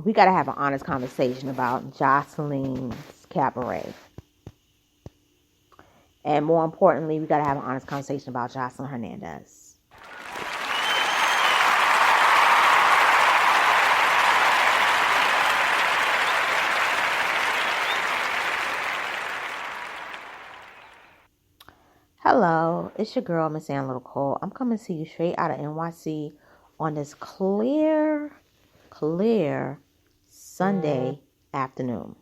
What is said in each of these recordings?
we got to have an honest conversation about Joseline's Cabaret. And more importantly, we got to have an honest conversation about Joseline Hernandez. Hello, it's your girl, Miss Ann Little Cole. I'm coming to you straight out of NYC on this clear Sunday afternoon.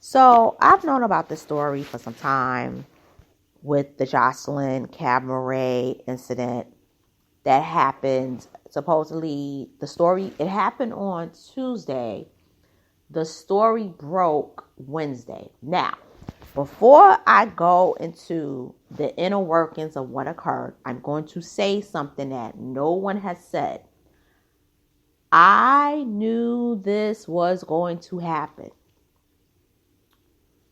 So I've known about this story for some time with the Joseline Cabaret incident that happened. Supposedly, it happened on Tuesday. The story broke Wednesday. Now, before I go into the inner workings of what occurred, I'm going to say something that no one has said. I knew this was going to happen.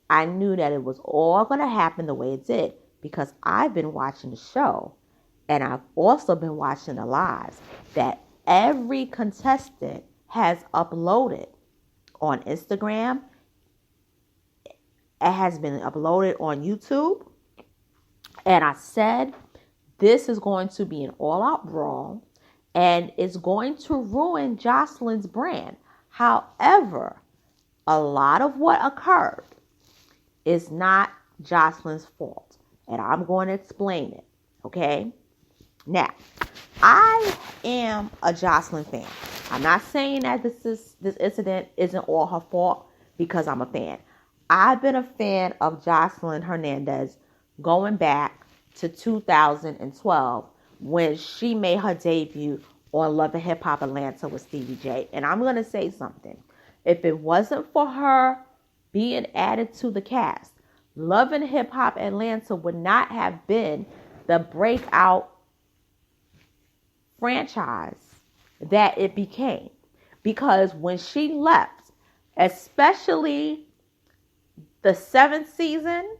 I knew that it was all going to happen the way it did because I've been watching the show and I've also been watching the lives that every contestant has uploaded on Instagram. It has been uploaded on YouTube. And I said, this is going to be an all-out brawl. And it's going to ruin Joseline's brand. However, a lot of what occurred is not Joseline's fault. And I'm going to explain it. Okay? Now, I am a Joseline fan. I'm not saying that this incident isn't all her fault because I'm a fan. I've been a fan of Joseline Hernandez going back to 2012 when she made her debut on Love and Hip Hop Atlanta with Stevie J. And I'm going to say something. If it wasn't for her being added to the cast, Love and Hip Hop Atlanta would not have been the breakout franchise that it became. Because when she left, especially the 7th season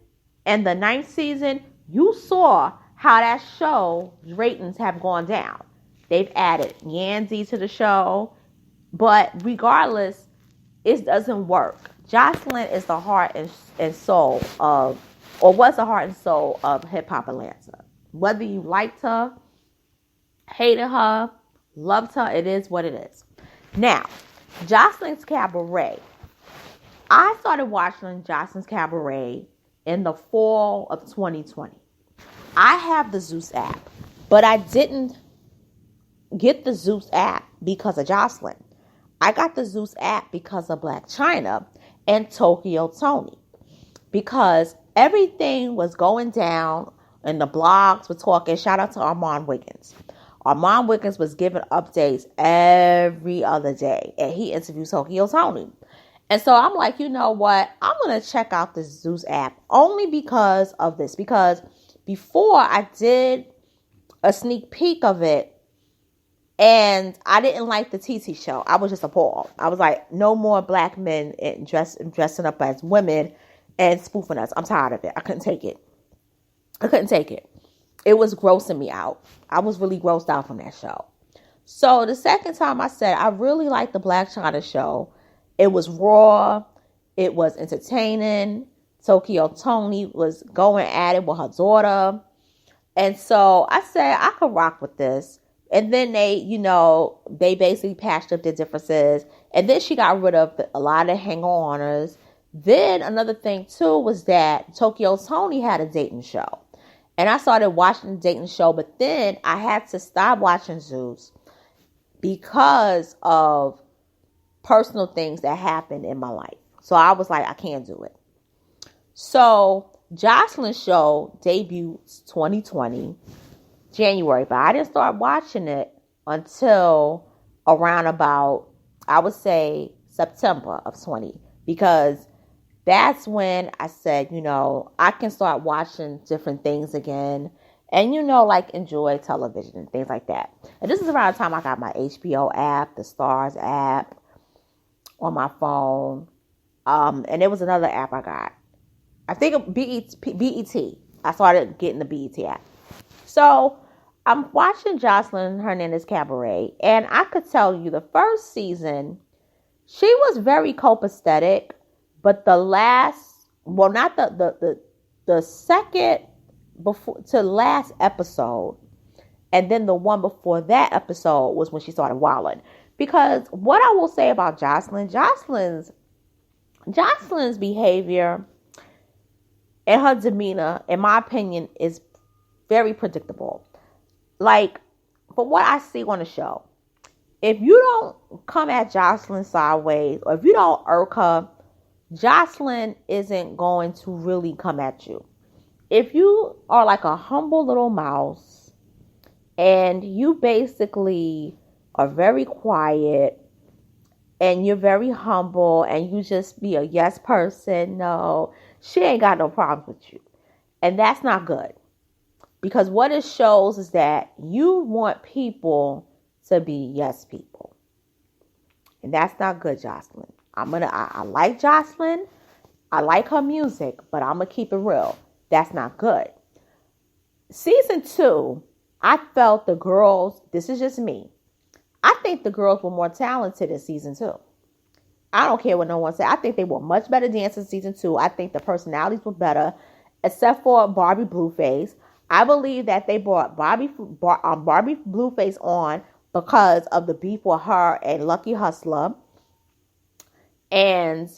and the 9th season, you saw how that show's ratings have gone down. They've added Yandy to the show, but regardless, it doesn't work. Joseline is the heart and soul of, or was the heart and soul of Hip Hop Atlanta. Whether you liked her, hated her, loved her, it is what it is. Now, Joseline's Cabaret. I started watching Joseline's Cabaret in the fall of 2020. I have the Zues app, but I didn't get the Zues app because of Joseline. I got the Zues app because of Black China and Tokyo Tony. Because everything was going down and the blogs were talking. Shout out to Armand Wiggins. Armand Wiggins was giving updates every other day. And he interviewed Tokyo Tony. And so I'm like, you know what? I'm going to check out this Zues app only because of this. Because before I did a sneak peek of it and I didn't like the TT show. I was just appalled. I was like, no more black men dressing up as women and spoofing us. I'm tired of it. I couldn't take it. It was grossing me out. I was really grossed out from that show. So the second time I said, I really like the Black China show. It was raw. It was entertaining. Tokyo Tony was going at it with her daughter. And so I said, I could rock with this. And then they basically patched up their differences. And then she got rid of a lot of hang-oners. Then another thing, too, was that Tokyo Tony had a dating show. And I started watching the dating show. But then I had to stop watching Zues because of personal things that happened in my life. So I was like, I can't do it. So Joseline's show debuted 2020, January, but I didn't start watching it until around about, I would say, September of 20, because that's when I said, I can start watching different things again and, like enjoy television and things like that. And this is around the time I got my HBO app, the Stars app on my phone. And there was another app I got. I think BET. I started getting the BET app. So I'm watching Joseline Hernandez Cabaret, and I could tell you the first season, She was very copacetic, but the last, well, not the second before to last episode, and then the one before that episode was when she started wilding. Because what I will say about Joselinine's behavior and her demeanor, in my opinion, is very predictable. Like, from what I see on the show, if you don't come at Joseline sideways, or if you don't irk her, Joseline isn't going to really come at you. If you are like a humble little mouse and you basically are very quiet and you're very humble and you just be a yes person, no, she ain't got no problems with you. And that's not good. Because what it shows is that you want people to be yes people. And that's not good, Joseline. I like Joseline. I like her music, but I'm going to keep it real. That's not good. Season 2, I felt the girls, this is just me, I think the girls were more talented in season 2. I don't care what no one said. I think they were much better dancers in season 2. I think the personalities were better, except for Barbie Blueface. I believe that they brought Barbie Blueface on because of the beef with her and Lucky Hustler. And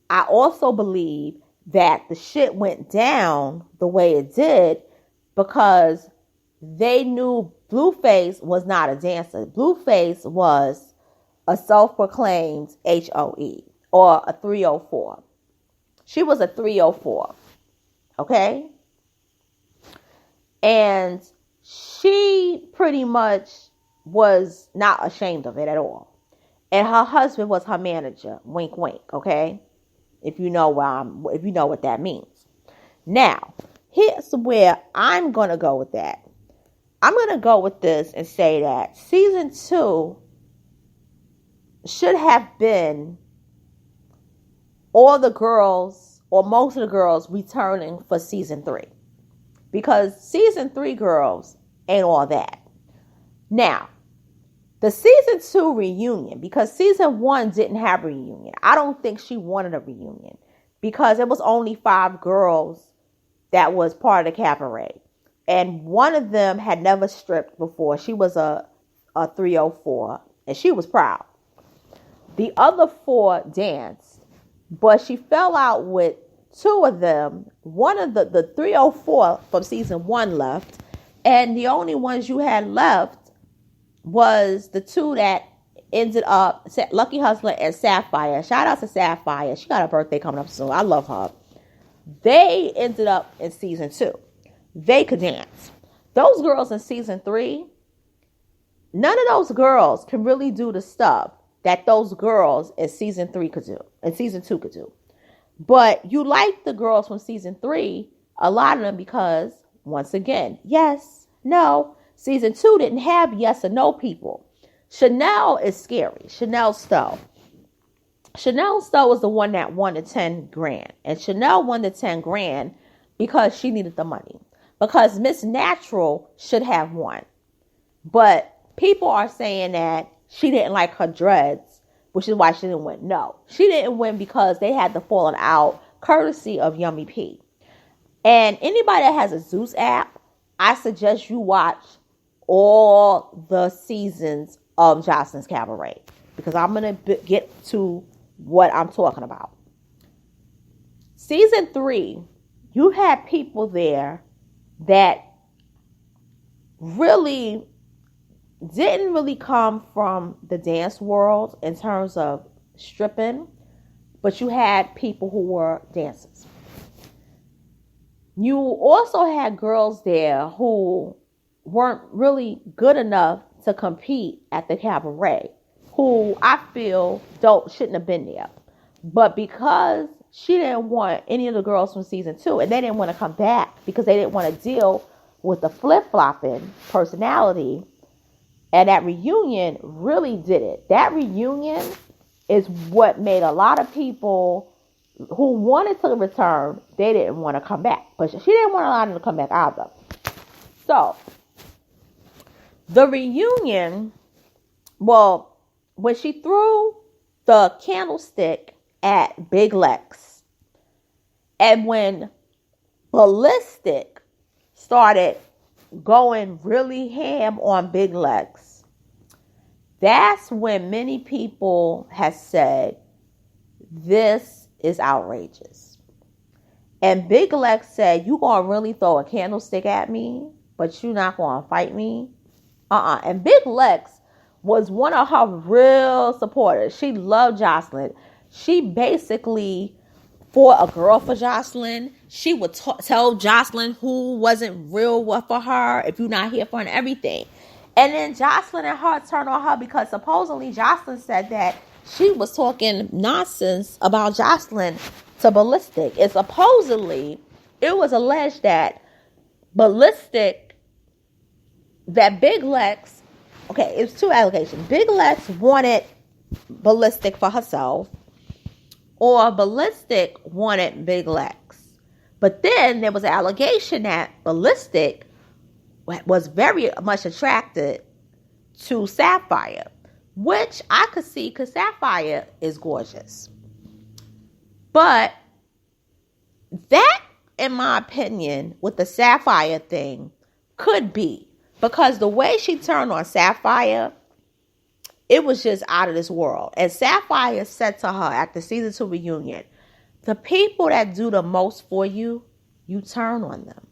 I also believe that the shit went down the way it did because they knew Blueface was not a dancer. Blueface was a self-proclaimed HOE or a 304. She was a 304. Okay? And she pretty much was not ashamed of it at all. And her husband was her manager. Wink, wink. Okay? If you know what that means. Now, here's where I'm going to go with that. I'm going to go with this and say that season 2 should have been all the girls or most of the girls returning for season 3. Because season 3 girls ain't all that. Now, the season 2 reunion, because season 1 didn't have a reunion. I don't think she wanted a reunion because it was only 5 girls that was part of the cabaret. And one of them had never stripped before. She was a 304 and she was proud. The other 4 danced, but she fell out with 2 of them. One of the 304 from season 1 left, and the only ones you had left was the 2 that ended up, Lucky Hustler and Sapphire. Shout out to Sapphire. She got a birthday coming up soon. I love her. They ended up in season 2. They could dance. Those girls in season 3, none of those girls can really do the stuff that those girls in season 3 could do, and season 2 could do. But you like the girls from season 3, a lot of them, because, once again, yes, no. Season 2 didn't have yes or no people. Chanel is scary. Chanel Stowe. Chanel Stowe was the one that won the 10 grand. And Chanel won the 10 grand because she needed the money. Because Miss Natural should have won. But people are saying that she didn't like her dreads, which is why she didn't win. No, she didn't win because they had the falling out courtesy of Yummy P. And anybody that has a Zues app, I suggest you watch all the seasons of Joseline's Cabaret, because I'm going to get to what I'm talking about. Season 3, you had people there that really didn't really come from the dance world in terms of stripping, but you had people who were dancers. You also had girls there who weren't really good enough to compete at the cabaret, who I feel shouldn't have been there. But because she didn't want any of the girls from season 2, and they didn't want to come back because they didn't want to deal with the flip-flopping personality, and that reunion really did it. That reunion is what made a lot of people who wanted to return, they didn't want to come back. But she didn't want a lot of them to come back either. So, the reunion, well, when she threw the candlestick at Big Lex. And when Ballistic started going really ham on Big Lex, that's when many people have said, this is outrageous. And Big Lex said, you gonna really throw a candlestick at me, but you not gonna fight me? And Big Lex was one of her real supporters. She loved Joseline. She basically fought a girl for Joseline. She would tell Joseline who wasn't real for her, if you're not here for her, and everything. And then Joseline and her turned on her because supposedly Joseline said that she was talking nonsense about Joseline to Ballistic. And supposedly it was alleged that Big Lex, okay, it was two allegations. Big Lex wanted Ballistic for herself, or Ballistic wanted Big Lex. But then there was an allegation that Ballistic was very much attracted to Sapphire, which I could see because Sapphire is gorgeous. But that, in my opinion, with the Sapphire thing, could be because the way she turned on Sapphire, it was just out of this world. And Sapphire said to her at the season 2 reunion, the people that do the most for you, you turn on them.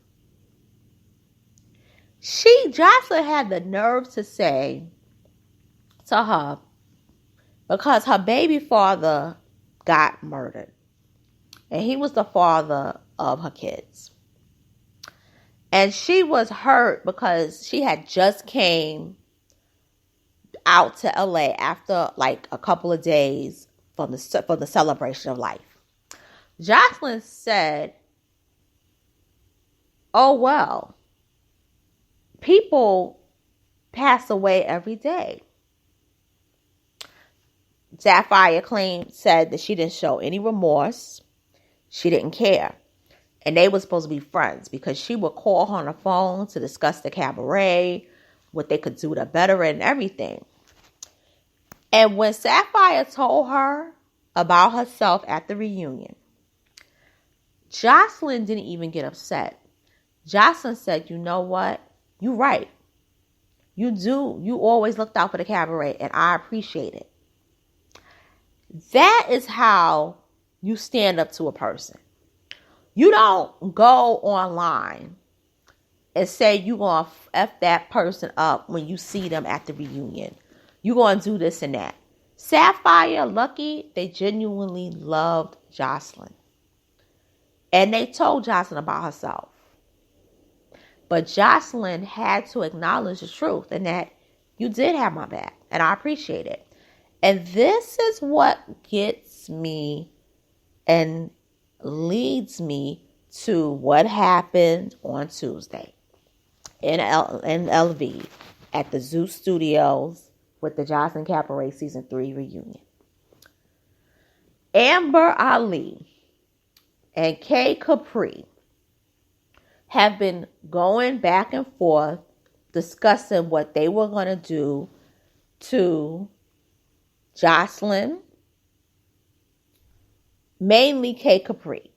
Joseline had the nerve to say to her, because her baby father got murdered, and he was the father of her kids. And she was hurt because she had just came out to LA after like a couple of days for the celebration of life. Joseline said, oh, well, people pass away every day. Sapphire said that she didn't show any remorse. She didn't care. And they were supposed to be friends because she would call her on the phone to discuss the cabaret, what they could do to better it and everything. And when Sapphire told her about herself at the reunion, Joseline didn't even get upset. Joseline said, you know what? You're right. You always looked out for the cabaret, and I appreciate it. That is how you stand up to a person. You don't go online and say you're going to F that person up when you see them at the reunion. You're going to do this and that. Sapphire, Lucky, they genuinely loved Joseline. And they told Joseline about herself. But Joseline had to acknowledge the truth and that you did have my back. And I appreciate it. And this is what gets me and leads me to what happened on Tuesday in LV at the Zues Studios with the Joseline Cabaret Season 3 reunion. Amber Ali and Kkapri have been going back and forth discussing what they were going to do to Joseline, mainly Kkapri.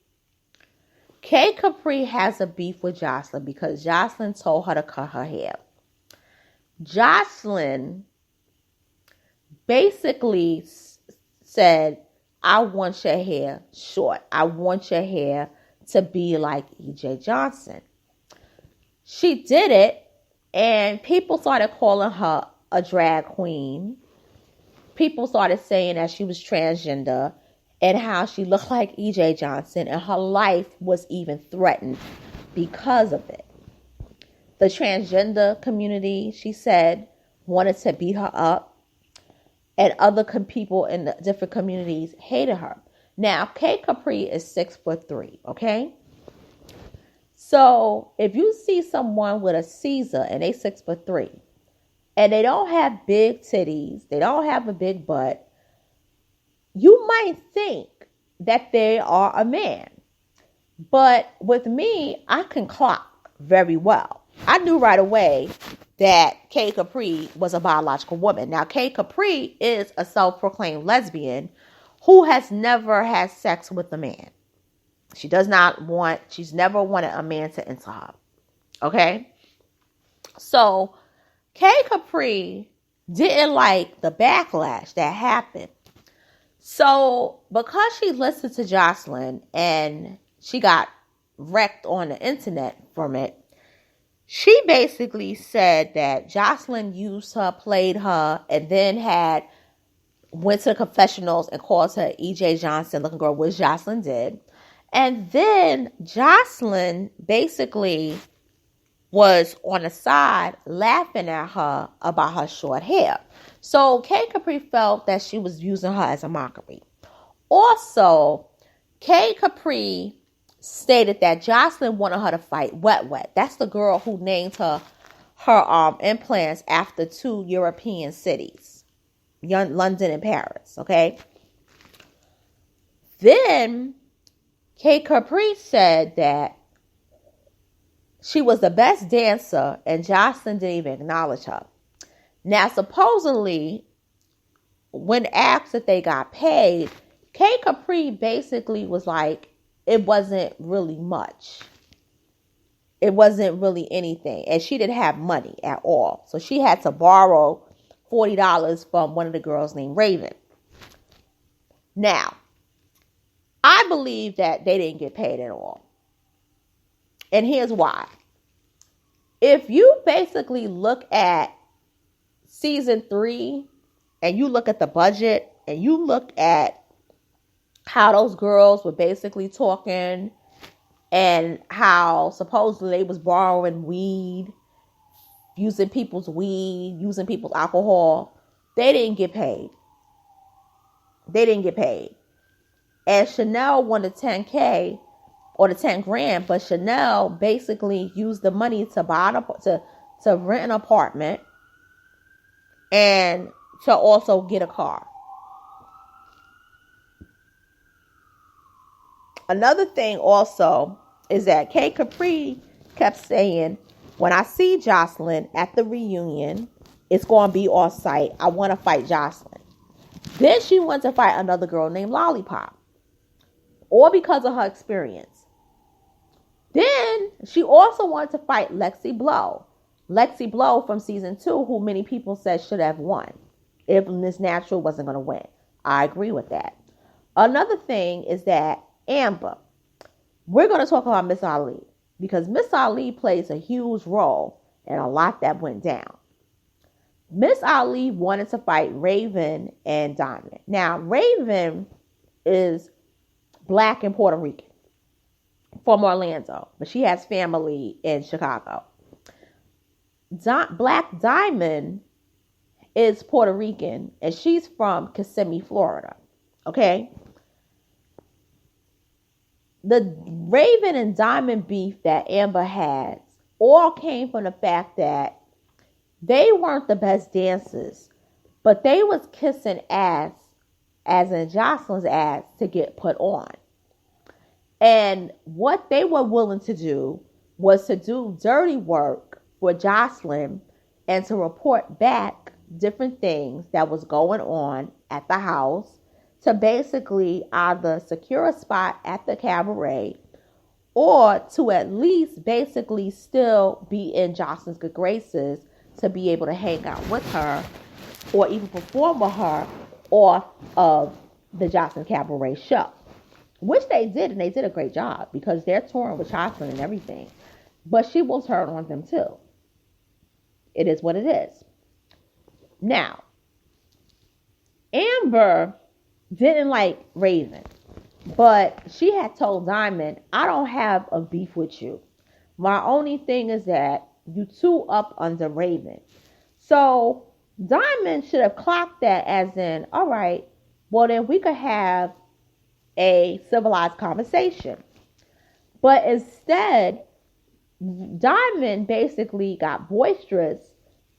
Kkapri has a beef with Joseline because Joseline told her to cut her hair. Joseline basically said, I want your hair short. I want your hair to be like E.J. Johnson. She did it, and people started calling her a drag queen. People started saying that she was transgender and how she looked like E.J. Johnson, and her life was even threatened because of it. The transgender community, she said, wanted to beat her up, and other people in the different communities hated her. Now, Kkapri is 6'3", okay? So if you see someone with a Caesar and they 6'3", and they don't have big titties, they don't have a big butt, you might think that they are a man. But with me, I can clock very well. I knew right away that Kkapri was a biological woman. Now, Kkapri is a self-proclaimed lesbian who has never had sex with a man. She's never wanted a man to enter her. Okay? So, Kkapri didn't like the backlash that happened. So, because she listened to Joseline and she got wrecked on the internet from it, she basically said that Joseline used her, played her, and then went to the confessionals and called her E.J. Johnson looking girl, which Joseline did. And then Joseline basically was on the side laughing at her about her short hair. So Kkapri felt that she was using her as a mockery. Also, Kkapri stated that Joseline wanted her to fight Wet Wet. That's the girl who named her implants after two European cities, London and Paris. Okay. Then Kkapri said that she was the best dancer and Joseline didn't even acknowledge her. Now, supposedly, when asked if they got paid, Kkapri basically was like, it wasn't really much. It wasn't really anything. And she didn't have money at all. So she had to borrow $40 from one of the girls named Raven. Now, I believe that they didn't get paid at all. And here's why. If you basically look at season 3 and you look at the budget and you look at how those girls were basically talking and how supposedly they was borrowing weed, using people's alcohol, they didn't get paid. And Chanel wanted 10K or the 10 grand, but Chanel basically used the money to to rent an apartment and to also get a car. Another thing also is that Kkapri kept saying, when I see Joseline at the reunion, it's going to be off site. I want to fight Joseline. Then she went to fight another girl named Lollipop. All because of her experience. Then she also wanted to fight lexiblow. Lexiblow from season 2, who many people said should have won if Miss Natural wasn't going to win. I agree with that. Another thing is that Amber. We're going to talk about Miss Ali because Miss Ali plays a huge role in a lot that went down. Miss Ali wanted to fight Raven and Diamond. Now, Raven is Black and Puerto Rican from Orlando, but she has family in Chicago. Black Diamond is Puerto Rican, and she's from Kissimmee, Florida. Okay? The Raven and Diamond beef that Amber has all came from the fact that they weren't the best dancers, but they was kissing ass, as in Joseline's ass, to get put on. And what they were willing to do was to do dirty work for Joseline and to report back different things that was going on at the house to basically either secure a spot at the cabaret or to at least basically still be in Joseline's good graces to be able to hang out with her or even perform with her off of the Joseline Cabaret show. Which they did, and they did a great job because they're touring with Joseline and everything. But she will turn on them too. It is what it is. Now, Amber didn't like Raven, but she had told Diamond, I don't have a beef with you. My only thing is that you two up under Raven. So Diamond should have clocked that as in, all right, well then we could have a civilized conversation. But instead, Diamond basically got boisterous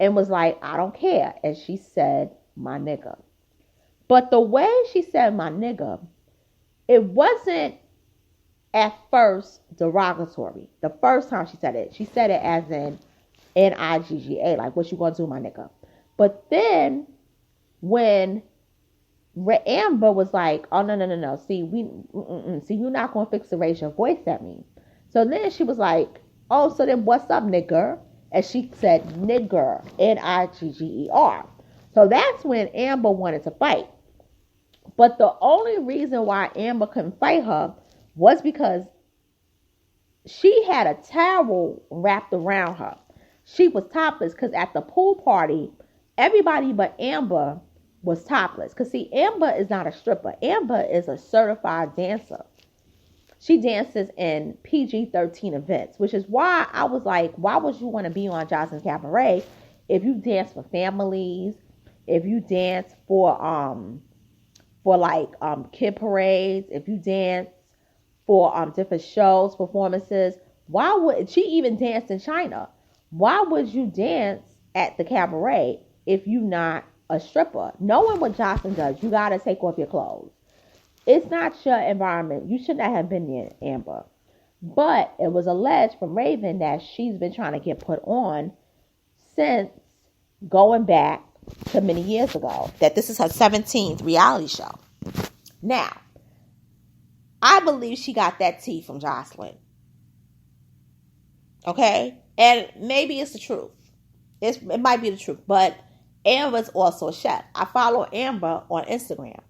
and was like, I don't care. And she said, my nigga. But the way she said my nigga, it wasn't at first derogatory. The first time she said it as in Nigga, like, what you gonna do, my nigga? But then when Amber was like, oh, no. See, see, you're not gonna fix to raise your voice at me. So then she was like, oh, so then what's up, nigger? And she said nigger, Nigger. So that's when Amber wanted to fight. But the only reason why Amber couldn't fight her was because she had a towel wrapped around her. She was topless because at the pool party, everybody but Amber was topless. Because see, Amber is not a stripper. Amber is a certified dancer. She dances in PG-13 events, which is why I was like, why would you want to be on Joseline's Cabaret if you dance for families, if you dance for kid parades, if you dance for different shows, performances? Why would she even dance in China? Why would you dance at the cabaret if you're not a stripper? Knowing what Joseline does, you got to take off your clothes. It's not your environment. You should not have been there, Amber. But it was alleged from Raven that she's been trying to get put on since going back to many years ago. That this is her 17th reality show. Now, I believe she got that tea from Joseline. Okay? And maybe it's the truth. It might be the truth. But Amber's also a chef. I follow Amber on Instagram.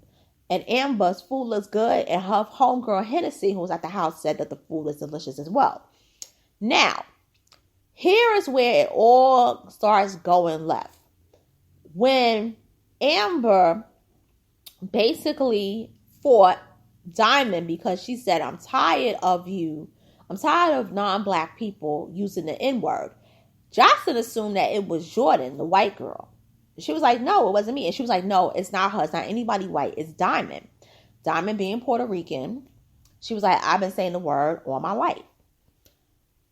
And Amber's food looks good. And her homegirl Hennessy, who was at the house, said that the food is delicious as well. Now, here is where it all starts going left. When Amber basically fought Diamond because she said, I'm tired of non-black people using the N-word. Joseline assumed that it was Jordan, the white girl. She was like, no, it wasn't me. And she was like, no, it's not her. It's not anybody white. It's Diamond. Diamond being Puerto Rican. She was like, I've been saying the word all my life.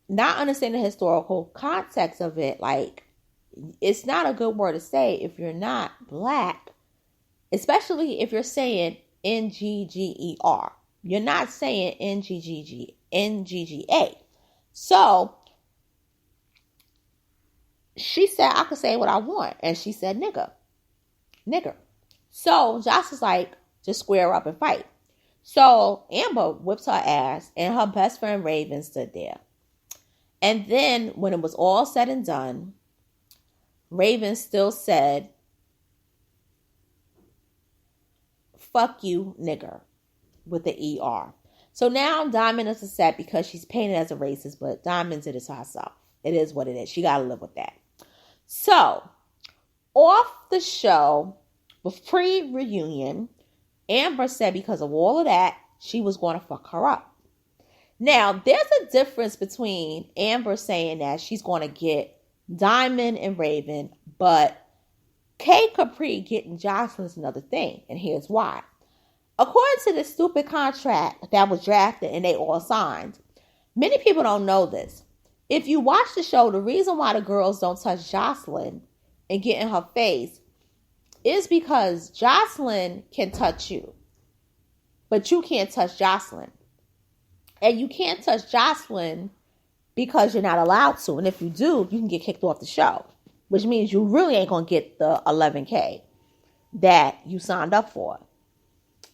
Not understanding the historical context of it. Like, it's not a good word to say if you're not black. Especially if you're saying Ngger. You're not saying Ngga. So, she said, I could say what I want. And she said, nigger. So, Josh was like, just square up and fight. So, Amber whipped her ass and her best friend Raven stood there. And then, when it was all said and done, Raven still said, fuck you, nigger, with the ER. So now Diamond is upset because she's painted as a racist, but Diamond did it to herself. It is what it is. She got to live with that. So, off the show, with pre-reunion, Amber said because of all of that, she was going to fuck her up. Now, there's a difference between Amber saying that she's going to get Diamond and Raven, but kkapri getting Joseline is another thing, and here's why. According to the stupid contract that was drafted and they all signed, many people don't know this. If you watch the show, the reason why the girls don't touch Joseline and get in her face is because Joseline can touch you, but you can't touch Joseline. And you can't touch Joseline because you're not allowed to. And if you do, you can get kicked off the show, which means you really ain't going to get the $11K that you signed up for.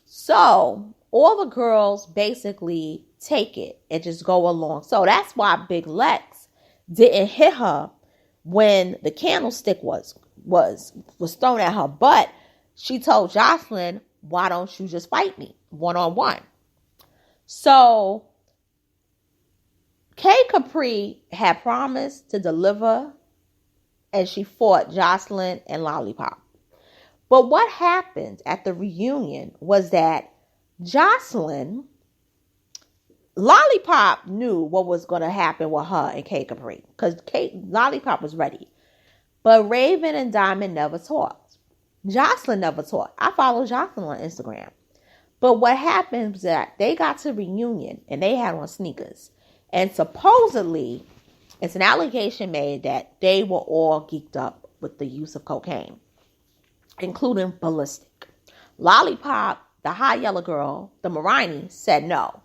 So all the girls basically take it and just go along. So that's why Big Lex didn't hit her when the candlestick was thrown at her. But she told Joseline, why don't you just fight me one-on-one? So kkapri had promised to deliver, and she fought Joseline and Lollipop. But what happened at the reunion was that Lollipop knew what was going to happen with her and kkapri because Lollipop was ready. But Raven and Diamond never talked. Joseline never talked. I follow Joseline on Instagram. But what happened was that they got to reunion and they had on sneakers. And supposedly, it's an allegation made that they were all geeked up with the use of cocaine, including ballistic. Lollipop, the high yellow girl, the Marini, said no.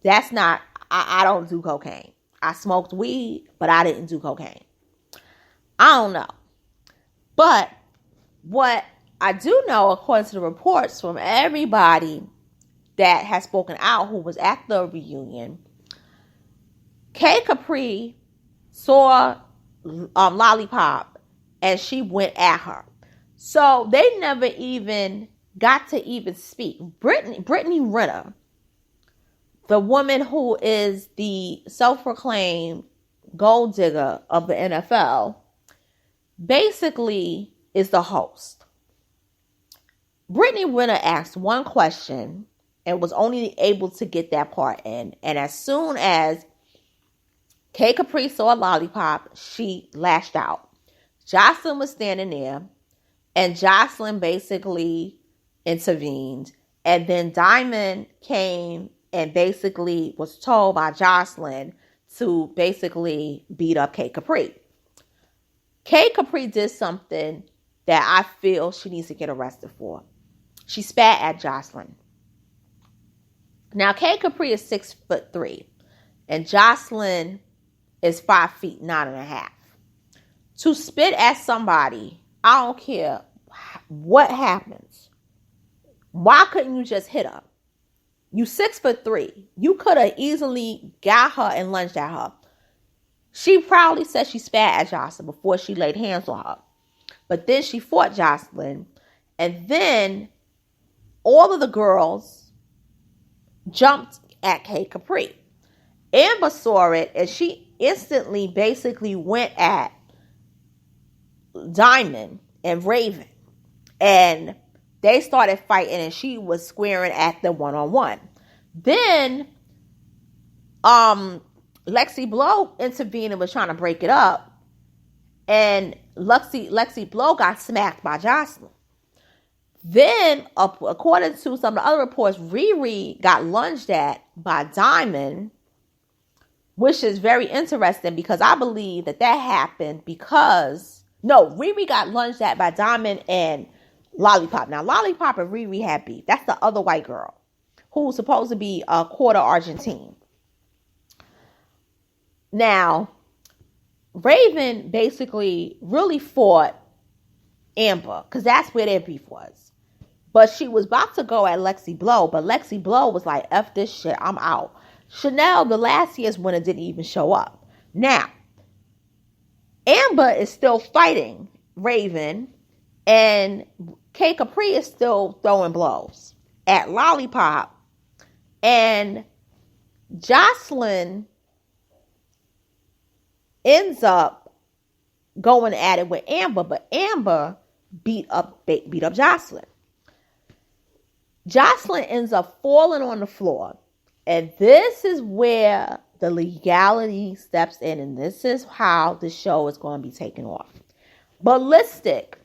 That's not, I don't do cocaine. I smoked weed, but I didn't do cocaine. I don't know. But what I do know, according to the reports from everybody that has spoken out who was at the reunion, Kkapri saw Lollipop and she went at her. So they never even got to even speak. Brittany Renner, the woman who is the self-proclaimed gold digger of the NFL, basically is the host. Brittany Renner asked one question and was only able to get that part in. And as soon as Kkapri saw a Lollipop, she lashed out. Joseline was standing there, and Joseline basically intervened. And then Diamond came and basically was told by Joseline to basically beat up Kkapri. Kkapri did something that I feel she needs to get arrested for. She spat at Joseline. Now, Kkapri is 6'3", and Joseline is 5'9.5". To spit at somebody, I don't care what happens. Why couldn't you just hit her? You 6'3". You could have easily got her and lunged at her. She proudly said she spat at Joseline before she laid hands on her. But then she fought Joseline, and then all of the girls jumped at Kkapri. Amber saw it, and she instantly basically went at Diamond and Raven. And they started fighting, and she was squaring at them one-on-one. Then lexiblow intervened and was trying to break it up. And lexiblow got smacked by Joseline. Then, according to some of the other reports, Riri got lunged at by Diamond, which is very interesting because I believe that happened because... No, Riri got lunged at by Diamond and Lollipop. Now, Lollipop and Riri had beef. That's the other white girl who's supposed to be a quarter Argentine. Now, Raven basically really fought Amber because that's where their beef was. But she was about to go at lexiblow, but lexiblow was like, F this shit, I'm out. Chanel, the last year's winner, didn't even show up. Now, Amber is still fighting Raven, and Kkapri is still throwing blows at Lollipop, and Joseline ends up going at it with Amber, but Amber beat up Joseline. Joseline ends up falling on the floor, and this is where the legality steps in, and this is how the show is going to be taken off. Ballistic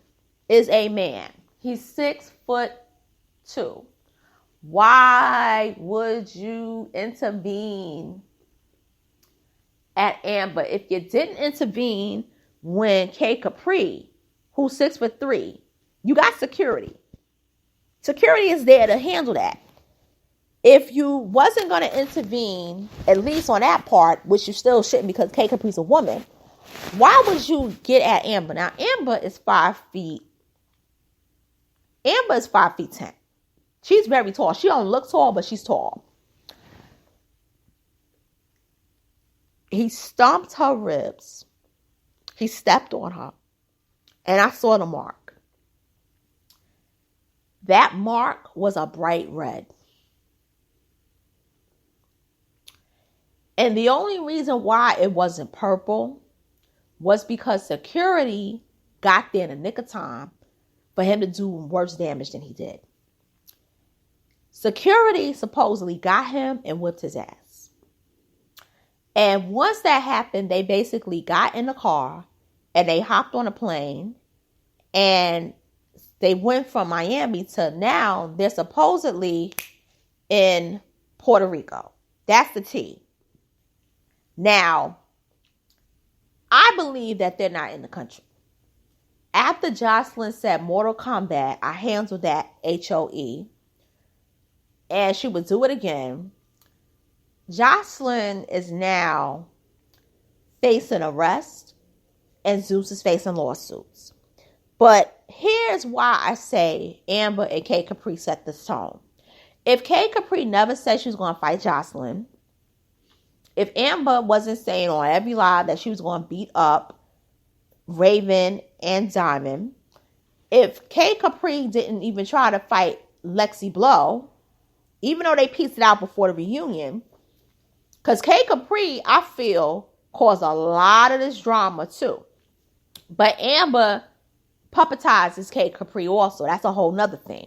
is a man. He's 6'2". Why would you intervene at Amber if you didn't intervene when Kkapri, who's 6'3", you got security. Security is there to handle that. If you wasn't going to intervene, at least on that part, which you still shouldn't because Kkapri a woman, why would you get at Amber? Now, Amber is 5 feet. Amber is 5'10". She's very tall. She don't look tall, but she's tall. He stomped her ribs. He stepped on her. And I saw the mark. That mark was a bright red. And the only reason why it wasn't purple was because security got there in the nick of time for him to do worse damage than he did. Security supposedly got him and whipped his ass. And once that happened, they basically got in the car and they hopped on a plane and they went from Miami to now they're supposedly in Puerto Rico. That's the T. Now, I believe that they're not in the country. After Joseline said Mortal Kombat, I handled that HOE. And she would do it again. Joseline is now facing arrest and Zues is facing lawsuits. But here's why I say Amber and Kkapri set this tone. If Kkapri never said she was going to fight Joseline, if Amber wasn't saying on every live that she was going to beat up Raven and Diamond, if Kkapri didn't even try to fight lexiblow, even though they pieced it out before the reunion, because Kkapri, I feel, caused a lot of this drama too. But Amber puppetizes Kkapri also. That's a whole nother thing.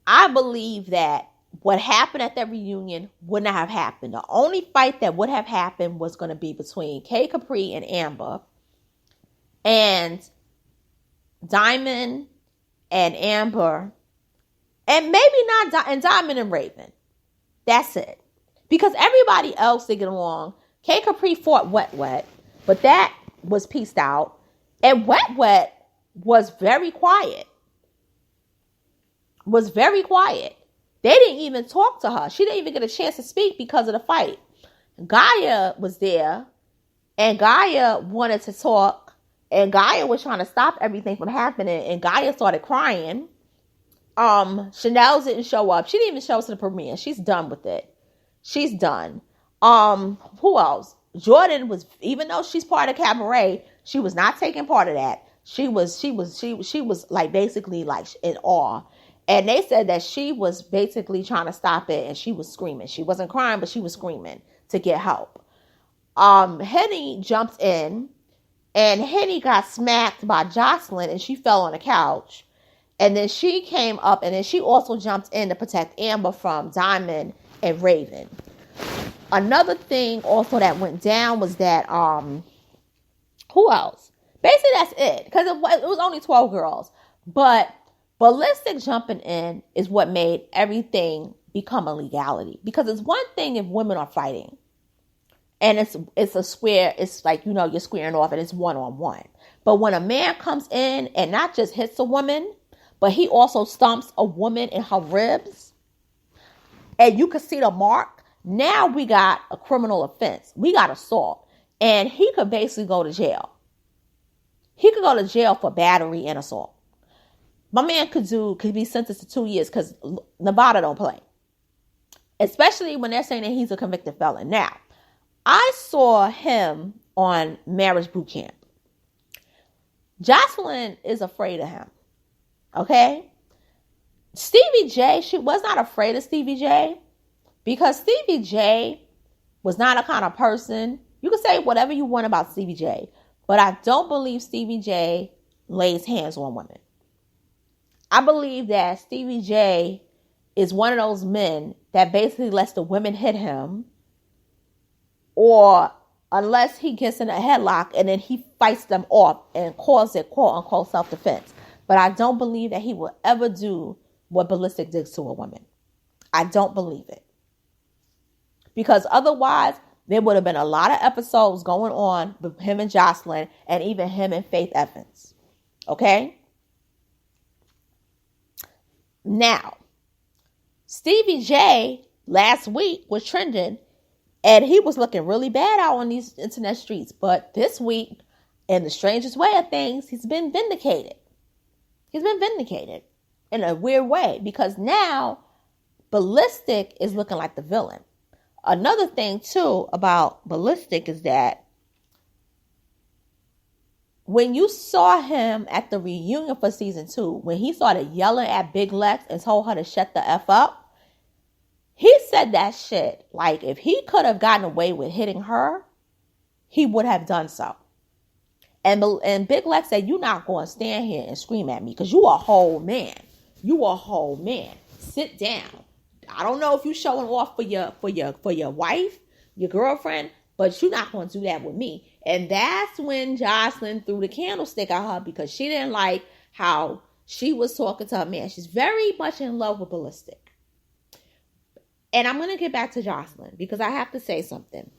I believe that what happened at that reunion would not have happened. The only fight that would have happened was going to be between Kkapri and Amber, and Diamond and Amber, and maybe not and Diamond and Raven. That's it. Because everybody else they get along. Kkapri fought Wet Wet, but that was pieced out. And Wet Wet was very quiet. They didn't even talk to her. She didn't even get a chance to speak because of the fight. Gaia was there, and Gaia wanted to talk, and Gaia was trying to stop everything from happening, and Gaia started crying. Chanel didn't show up. She didn't even show up to the premiere. She's done with it. She's done. Who else? Jordan was, even though she's part of Cabaret, she was not taking part of that. She was like basically like in awe. And they said that she was basically trying to stop it, and she was screaming. She wasn't crying, but she was screaming to get help. Henny jumped in, and Henny got smacked by Joseline, and she fell on the couch. And then she came up, and then she also jumped in to protect Amber from Diamond and Raven. Another thing also that went down was that, who else? Basically, that's it. Because it was only 12 girls. But Ballistic jumping in is what made everything become a legality. Because it's one thing if women are fighting, and it's a square, it's like, you're squaring off and it's one-on-one. But when a man comes in and not just hits a woman, but he also stomps a woman in her ribs, and you can see the mark, now we got a criminal offense. We got assault. And he could basically go to jail. He could go to jail for battery and assault. My man could be sentenced to 2 years because Nevada don't play. Especially when they're saying that he's a convicted felon. Now, I saw him on Marriage Boot Camp. Joseline is afraid of him. Okay? Stevie J, she was not afraid of Stevie J because Stevie J was not a kind of person. You can say whatever you want about Stevie J, but I don't believe Stevie J lays hands on women. I believe that Stevie J is one of those men that basically lets the women hit him, or unless he gets in a headlock and then he fights them off and calls it quote unquote self-defense. But I don't believe that he will ever do what Ballistic did to a woman. I don't believe it. Because otherwise, there would have been a lot of episodes going on with him and Joseline, and even him and Faith Evans. Okay? Now, Stevie J last week was trending, and he was looking really bad out on these internet streets. But this week, in the strangest way of things, he's been vindicated. He's been vindicated in a weird way, because now Ballistic is looking like the villain. Another thing, too, about Ballistic is that when you saw him at the reunion for season 2, when he started yelling at Big Lex and told her to shut the F up, he said that shit. Like, if he could have gotten away with hitting her, he would have done so. And Big Lex said, "You're not going to stand here and scream at me because you a whole man. You a whole man. Sit down. I don't know if you're showing off for your wife, your girlfriend, but you're not going to do that with me." And that's when Joseline threw the candlestick at her, because she didn't like how she was talking to her man. She's very much in love with Ballistic. And I'm going to get back to Joseline, because I have to say something.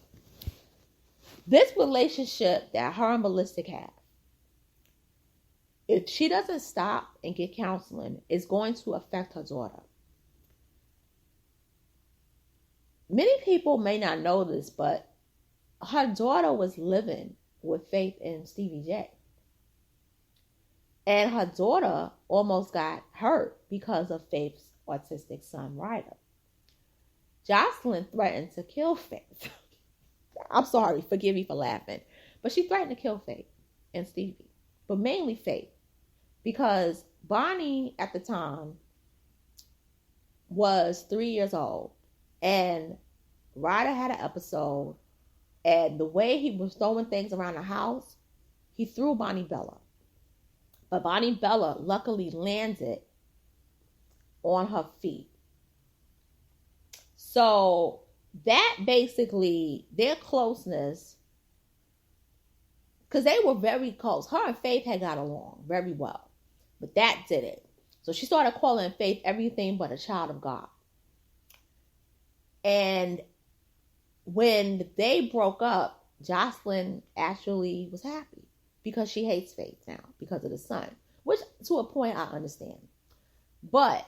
This relationship that her and Ballistic have, if she doesn't stop and get counseling, it's going to affect her daughter. Many people may not know this, but her daughter was living with Faith and Stevie J. And her daughter almost got hurt because of Faith's autistic son, Ryder. Joseline threatened to kill Faith. I'm sorry, forgive me for laughing. But she threatened to kill Faith and Stevie. But mainly Faith. Because Bonnie, at the time, was 3 years old. And Ryder had an episode. And the way he was throwing things around the house, he threw Bonnie Bella. But Bonnie Bella luckily landed on her feet. So that basically, their closeness, because they were very close. Her and Faith had got along very well. But that did it. So she started calling Faith everything but a child of God. And when they broke up, Joseline actually was happy because she hates Faith now because of the son, which to a point I understand. But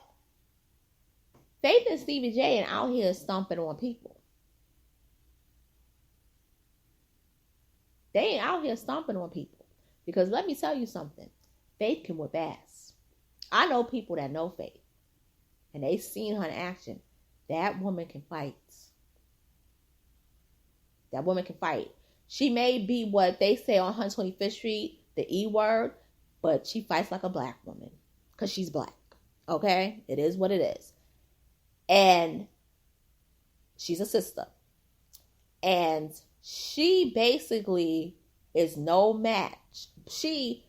Faith and Stevie J are out here stomping on people. They ain't out here stomping on people. Because let me tell you something. Faith can whip ass. I know people that know Faith. And they seen her in action. That woman can fight. That woman can fight. She may be what they say on 125th Street, the E word, but she fights like a black woman because she's black. Okay? It is what it is. And she's a sister. And she basically is no match. She,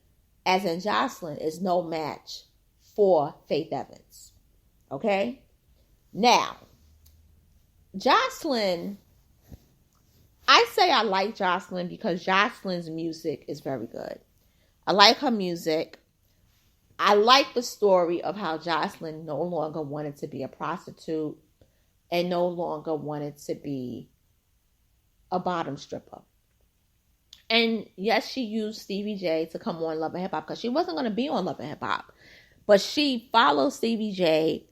as in Joseline, is no match for Faith Evans. Okay? Now, Joseline, I say I like Joseline because Joseline's music is very good. I like her music. I like the story of how Joseline no longer wanted to be a prostitute and no longer wanted to be a bottom stripper. And yes, she used Stevie J to come on Love and Hip Hop because she wasn't going to be on Love and Hip Hop. But she followed Stevie J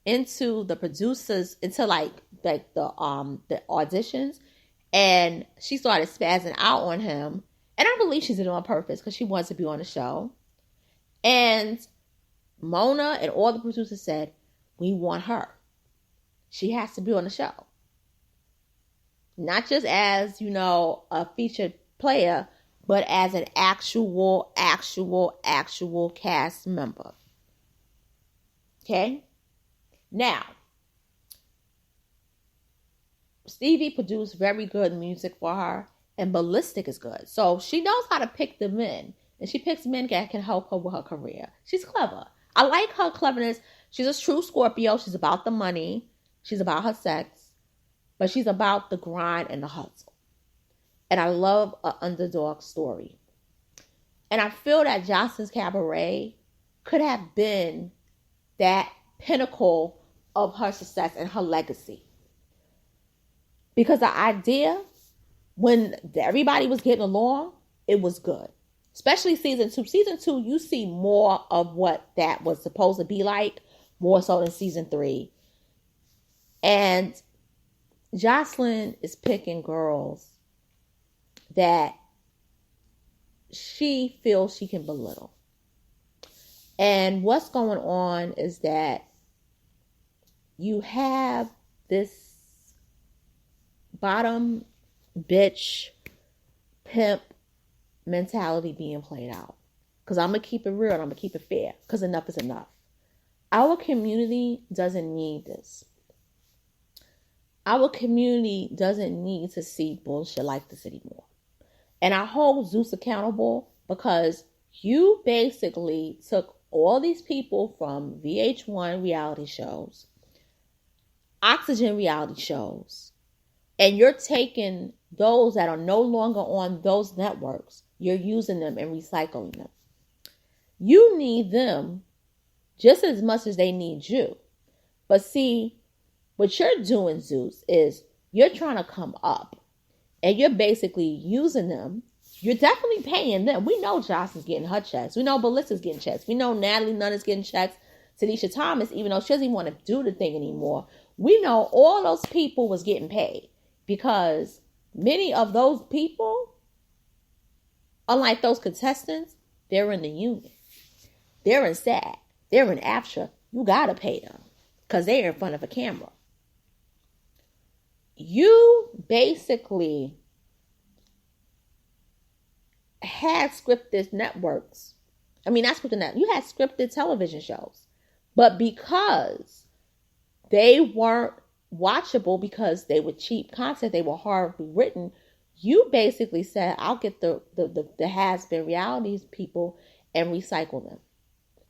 into the producers, into like the auditions. And she started spazzing out on him. And I believe she did it on purpose because she wanted to be on the show. And Mona and all the producers said, we want her. She has to be on the show. Not just as, a featured player, but as an actual cast member. Okay? Now, Stevie produced very good music for her, and Ballistic is good. So she knows how to pick the men, and she picks men that can help her with her career. She's clever. I like her cleverness. She's a true Scorpio. She's about the money. She's about her sex, but she's about the grind and the hustle. And I love an underdog story. And I feel that Joseline's Cabaret could have been that pinnacle of her success and her legacy. Because the idea, when everybody was getting along, it was good. Especially season 2. Season 2, you see more of what that was supposed to be like, more so than season 3. And Joseline is picking girls that she feels she can belittle. And what's going on is that you have this bottom bitch pimp mentality being played out. Because I'm going to keep it real and I'm going to keep it fair. Because enough is enough. Our community doesn't need this. Our community doesn't need to see bullshit like this anymore. And I hold Zues accountable because you basically took all these people from VH1 reality shows, Oxygen reality shows, and you're taking those that are no longer on those networks, you're using them and recycling them. You need them just as much as they need you. But see, what you're doing, Zues, is you're trying to come up and you're basically using them. You're definitely paying them. We know Joss is getting her checks. We know Ballista's getting checks. We know Natalie Nunn is getting checks. Tanisha Thomas, even though she doesn't even want to do the thing anymore, We know all those people was getting paid because many of those people, unlike those contestants, they're in the union. They're in SAG. They're in AFTRA. You got to pay them because they're in front of a camera. You basically had scripted networks. I mean, not scripted networks. You had scripted television shows. But because they weren't watchable because they were cheap content, they were horribly written, you basically said, I'll get the has-been realities people and recycle them.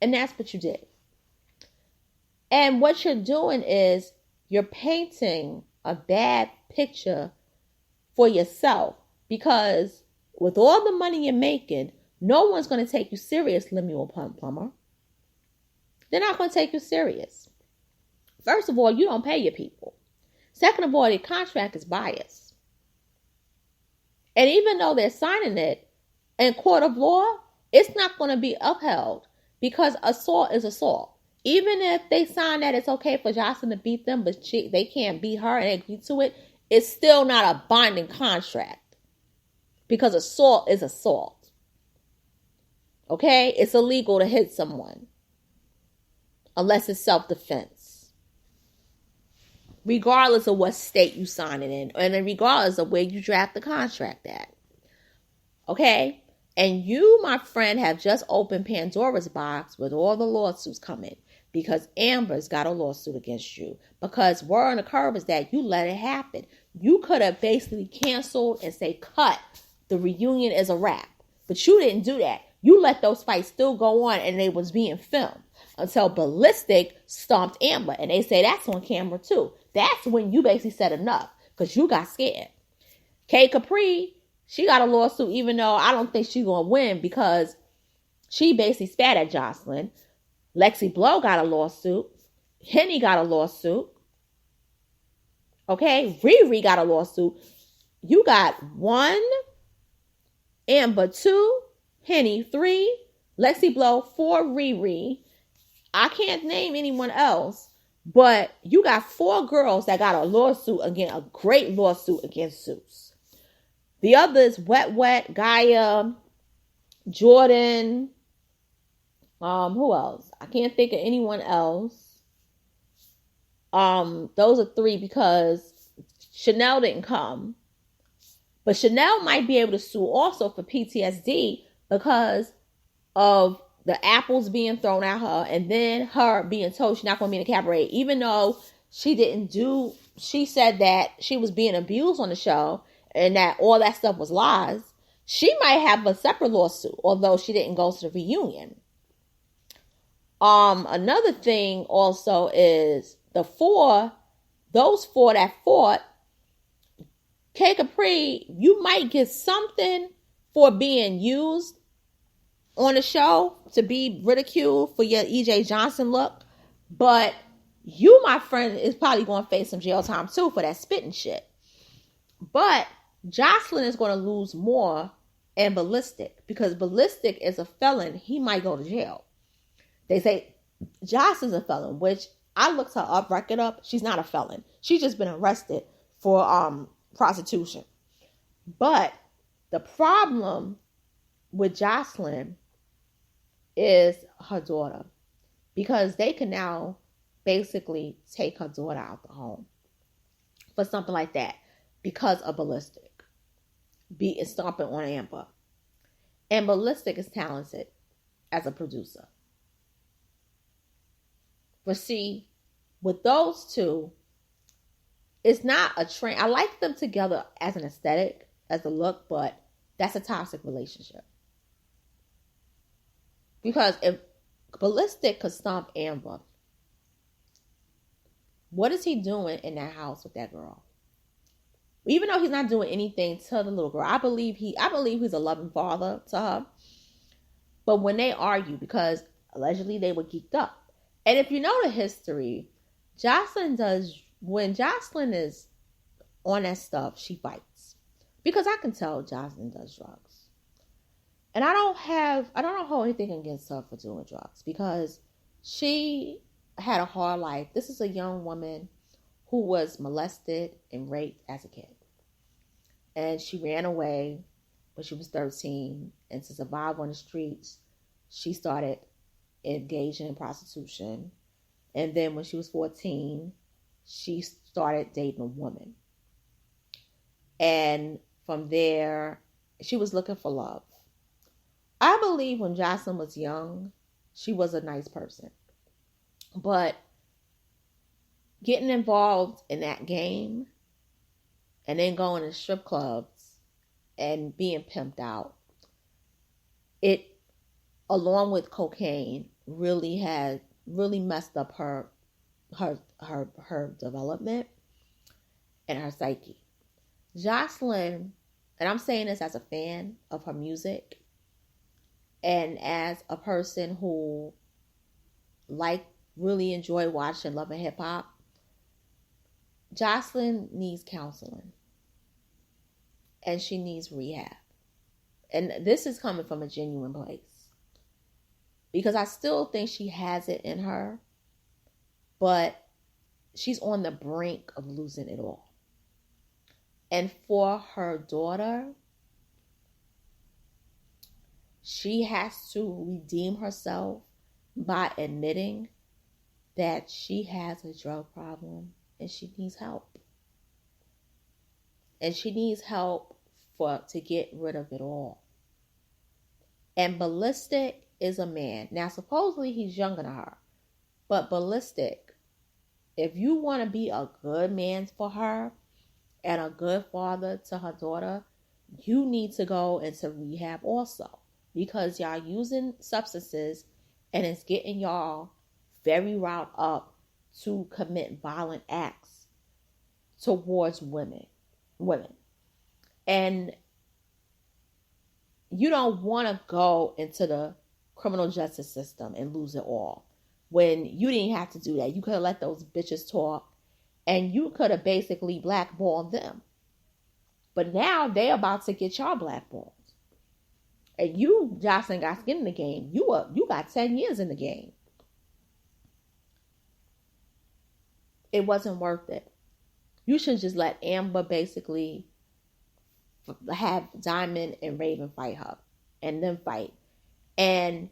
And that's what you did. And what you're doing is you're painting a bad picture for yourself because with all the money you're making, no one's going to take you serious, lemmuelplummer. They're not going to take you serious. First of all, you don't pay your people. Second of all, the contract is biased. And even though they're signing it in court of law, it's not going to be upheld because assault is assault. Even if they sign that it's okay for Joseline to beat them, but they can't beat her and agree to it, it's still not a binding contract because assault is assault. Okay? It's illegal to hit someone unless it's self-defense. Regardless of what state you sign it in, and then regardless of where you draft the contract at. Okay? And you, my friend, have just opened Pandora's box with all the lawsuits coming because Amber's got a lawsuit against you. Because word on the curve is that you let it happen. You could have basically canceled and say, cut, the reunion is a wrap. But you didn't do that. You let those fights still go on and they was being filmed until Ballistic stomped Amber. And they say that's on camera too. That's when you basically said enough because you got scared. Kkapri, she got a lawsuit even though I don't think she's going to win because she basically spat at Joseline. Lexiblow got a lawsuit. Henny got a lawsuit. Okay? Riri got a lawsuit. You got 1, Amber 2, Henny 3, Lexiblow 4, Riri. I can't name anyone else, but you got 4 girls that got a lawsuit against a great lawsuit against Zues. The others, Wet, Gaia, Jordan. Who else? I can't think of anyone else. Those are 3 because Chanel didn't come. But Chanel might be able to sue also for PTSD because of the apples being thrown at her and then her being told she's not going to be in a cabaret. Even though she said that she was being abused on the show and that all that stuff was lies. She might have a separate lawsuit, although she didn't go to the reunion. Another thing also is those 4 that fought, Kkapri, you might get something for being used on the show to be ridiculed for your E.J. Johnson look, but you, my friend, is probably going to face some jail time too for that spitting shit. But Joseline is going to lose more and Ballistic because Ballistic is a felon. He might go to jail. They say Joseline's a felon, which I looked her record up. She's not a felon. She's just been arrested for prostitution. But the problem with Joseline is her daughter because they can now basically take her daughter out the home for something like that because of Ballistic stomping on Amber. And Ballistic is talented as a producer. But see, with those 2, it's not a trend. I like them together as an aesthetic, as a look, but that's a toxic relationship. Because if Ballistic could stomp Amber, what is he doing in that house with that girl? Even though he's not doing anything to the little girl, I believe he's a loving father to her. But when they argue, because allegedly they were geeked up. And if you know the history, when Joseline is on that stuff, she fights. Because I can tell Joseline does drugs. And I don't hold anything against her for doing drugs because she had a hard life. This is a young woman who was molested and raped as a kid. And she ran away when she was 13. And to survive on the streets, she started engaging in prostitution. And then when she was 14, she started dating a woman. And from there, she was looking for love. I believe when Joseline was young, she was a nice person. But getting involved in that game and then going to strip clubs and being pimped out, it, along with cocaine, really messed up her development and her psyche. Joseline, and I'm saying this as a fan of her music and as a person who really enjoy watching Love and Hip Hop, Joseline needs counseling and she needs rehab. And this is coming from a genuine place because I still think she has it in her, but she's on the brink of losing it all. And for her daughter, she has to redeem herself by admitting that she has a drug problem and she needs help. And she needs help to get rid of it all. And Ballistic is a man. Now, supposedly he's younger than her. But Ballistic, if you want to be a good man for her and a good father to her daughter, you need to go into rehab also. Because y'all using substances and it's getting y'all very riled up to commit violent acts towards women. And you don't want to go into the criminal justice system and lose it all when you didn't have to do that. You could have let those bitches talk and you could have basically blackballed them. But now they're about to get y'all blackballed. And you, Joseline, got skin in the game. You got 10 years in the game. It wasn't worth it. You should just let Amber basically have Diamond and Raven fight her. And then fight. And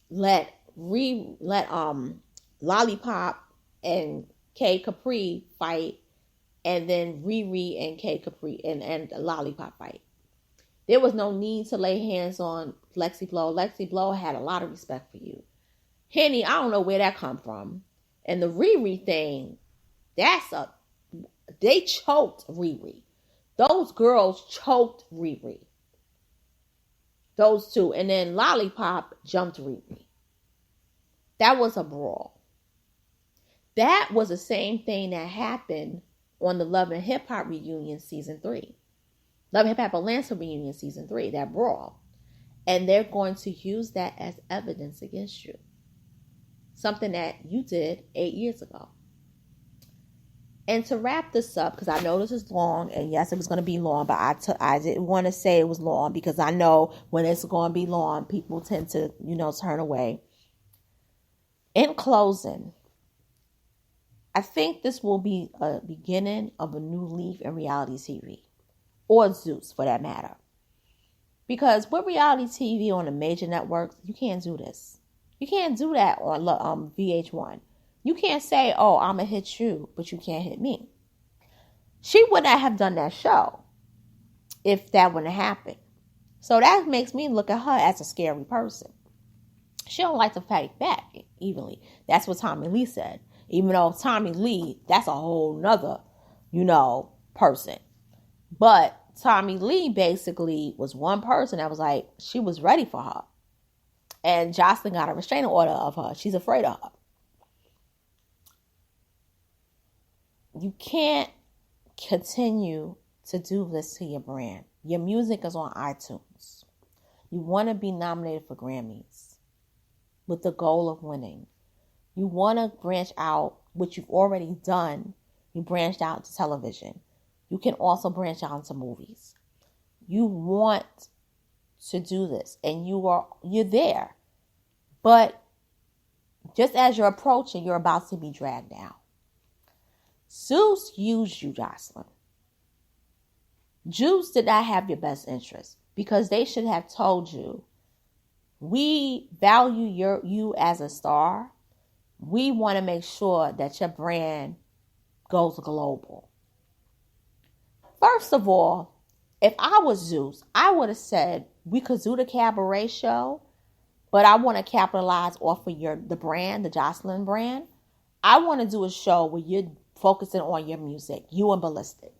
let Lollipop and Kkapri fight. And then Riri and Kkapri and Lollipop fight. There was no need to lay hands on Lexiblow. Lexiblow had a lot of respect for you. Henny, I don't know where that come from. And the Riri thing, they choked Riri. Those girls choked Riri. Those two. And then Lollipop jumped Riri. That was a brawl. That was the same thing that happened on the Love and Hip Hop reunion season 3. Love and Hip Hop Atlanta reunion season 3, that brawl. And they're going to use that as evidence against you. Something that you did 8 years ago. And to wrap this up, because I know this is long, and yes, it was going to be long, but I didn't want to say it was long because I know when it's going to be long, people tend to, turn away. In closing, I think this will be a beginning of a new leaf in reality TV. Or Zues, for that matter. Because with reality TV on the major networks, you can't do this. You can't do that on VH1. You can't say, oh, I'm going to hit you, but you can't hit me. She would not have done that show if that wouldn't have happened. So that makes me look at her as a scary person. She don't like to fight back evenly. That's what Tommy Lee said. Even though Tommy Lee, that's a whole nother, person. But Tommy Lee basically was one person that was like, she was ready for her. And Joseline got a restraining order of her. She's afraid of her. You can't continue to do this to your brand. Your music is on iTunes. You want to be nominated for Grammys with the goal of winning. You want to branch out, which you've already done. You branched out to television. You can also branch out into movies. You want to do this and you're there. But just as you're approaching, you're about to be dragged down. Zues used you, Joseline. Zues did not have your best interest because they should have told you, we value you as a star. We want to make sure that your brand goes global. First of all, if I was Zues, I would have said we could do the Cabaret show, but I want to capitalize off of the brand, the Joseline brand. I want to do a show where you're focusing on your music, you and Ballistic.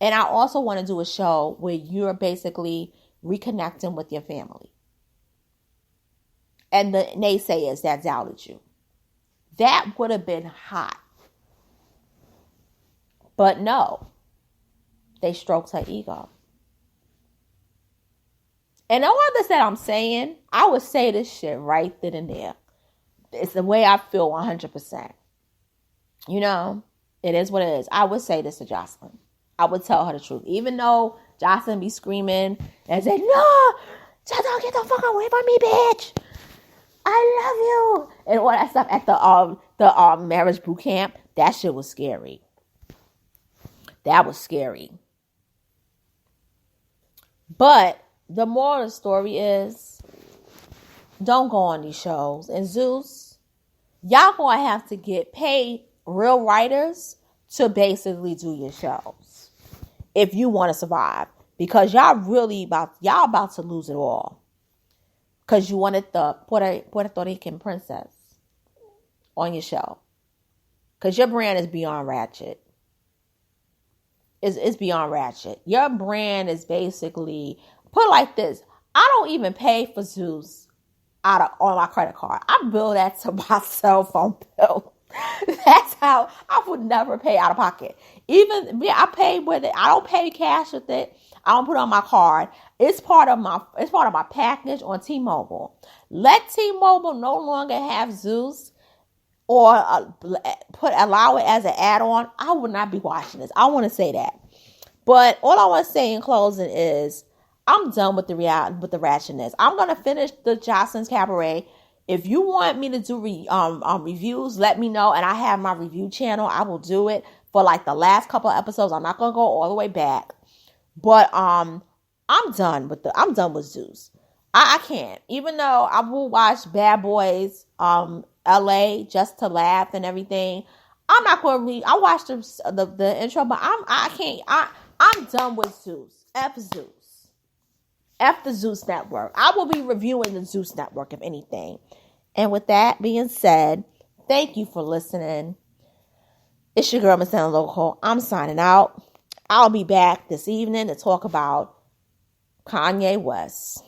And I also want to do a show where you're basically reconnecting with your family. And the naysayers that doubted you. That would have been hot. But no, they stroked her ego. And no others that I'm saying, I would say this shit right then and there. It's the way I feel 100%. You know, it is what it is. I would say this to Joseline. I would tell her the truth. Even though Joseline be screaming and say, no, don't get the fuck away from me, bitch. I love you. And all that stuff at the marriage boot camp. That shit was scary. That was scary. But the moral of the story is, don't go on these shows. And Zues, y'all gonna have to get paid real writers to basically do your shows if you want to survive, because y'all about to lose it all because you wanted the Puerto Rican princess on your show because your brand is beyond ratchet. It's beyond ratchet. Your brand is basically, put it like this, I don't even pay for Zues on my credit card. I bill that to my cell phone bill. That's how I would never pay out of pocket. I pay with it. I don't pay cash with it. I don't put it on my card. It's part of my package on T-Mobile. Let T-Mobile no longer have Zues or allow it as an add-on. I would not be watching this. I want to say that. But all I want to say in closing is I'm done with the ratchetness. I'm gonna finish the Joseline's Cabaret. If you want me to do reviews, let me know. And I have my review channel. I will do it for like the last couple of episodes. I'm not gonna go all the way back. But I'm done with Zues. I can't. Even though I will watch Bad Boys LA just to laugh and everything. I'm not gonna read. I watched the intro, but I can't. I'm done with Zues. F Zues. F the Zues Network. I will be reviewing the Zues Network, if anything. And with that being said, thank you for listening. It's your girl, Miss Anna Local. I'm signing out. I'll be back this evening to talk about Kanye West.